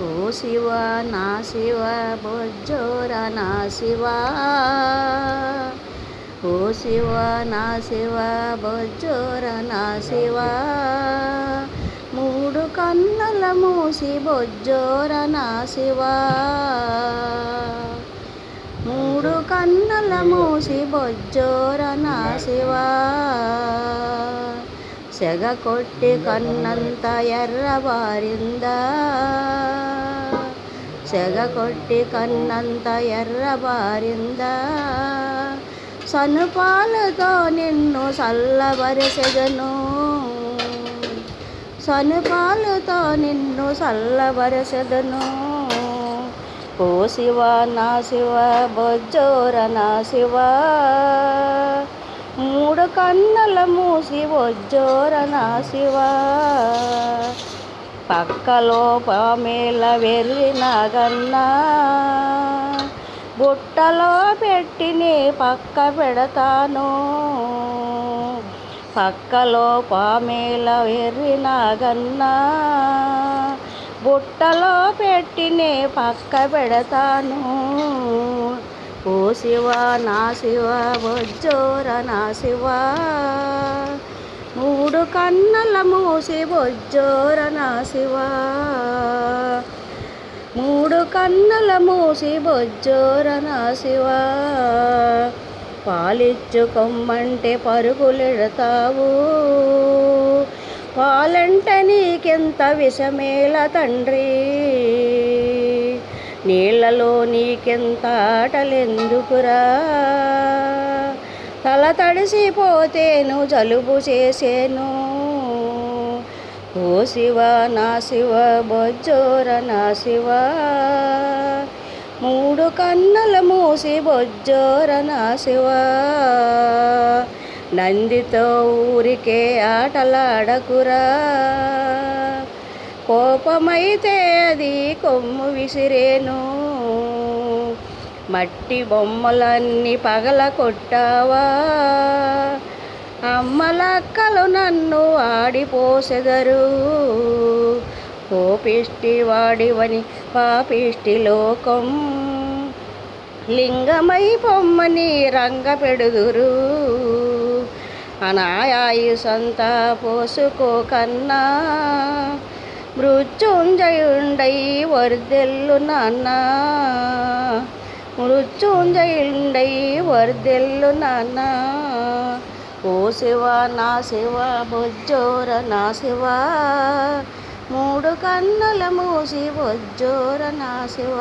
ఓ శివ నా శివ బొజ్జోర నా శివ, ఓ శివ నా శివ బొజ్జోర నా శివ, మూడు కన్నుల మూసి బొజ్జోర నా శివ, మూడు కన్నుల మూసి బొజ్జోర నా శివ, సెగ కొట్టి కన్నంత ఎర్రబారిందా, సెగ కొట్టి కన్నంత ఎర్రబారిందా, సనుపాలతో నిన్ను చల్లబరసెదను, సనుపాలతో నిన్ను చల్లబరసెదను. ఓ శివ నా శివ బొజ్జోర నా శివ, మూడు కన్నుల మూసి బొజ్జోర నా శివ, పక్కలో పామేల వెర్రి నాగన్నా, బుట్టలో పెట్టి నీ పక్క పెడతాను, పక్కలో పామేల వెర్రి నాగన్నా, బుట్టలో పెట్టి నీ పక్క పెడతాను. ఓ శివ నా శివ బొజ్జోర నా శివ, మూడు కన్నుల మూసి బొజ్జోర నా శివ, మూడు కన్నుల మూసి బొజ్జోర నా శివ, పాలిచ్చుకొమ్మంటే పరుగులెడతావు, పాలంటే నీకెంత విషమేల తండ్రి, నీళ్లలో నీకెంత ఆటలెందుకురా, తల తడిసిపోతేను జలుబు చేసేను. ఓ శివ నా శివ బొజ్జోర నా శివ, మూడు కన్నుల మూసి బొజ్జోర నా శివ, నందితో ఊరికే ఆటలాడకురా, కోపమైతే అది కొమ్ము విసిరేను, మట్టి బొమ్మలన్నీ పగల కొట్టావా, అమ్మలక్కలు నన్ను ఆడిపోసెదరు, కోపిష్టి వాడివని పాపిష్టి లోకం, లింగమై పొమ్మని రంగ పెడుదురు, అనాయాయుసంతా పోసుకోకన్నా, మృత్యుంజయుండై వర్దెల్లు నాన్న, మృత్యుంజయుండై వర్దెల్లు నాన్న. ఓ శివ నా శివ బొజ్జోర నా శివ, మూడు కన్నుల మూసి బొజ్జోర నా శివ.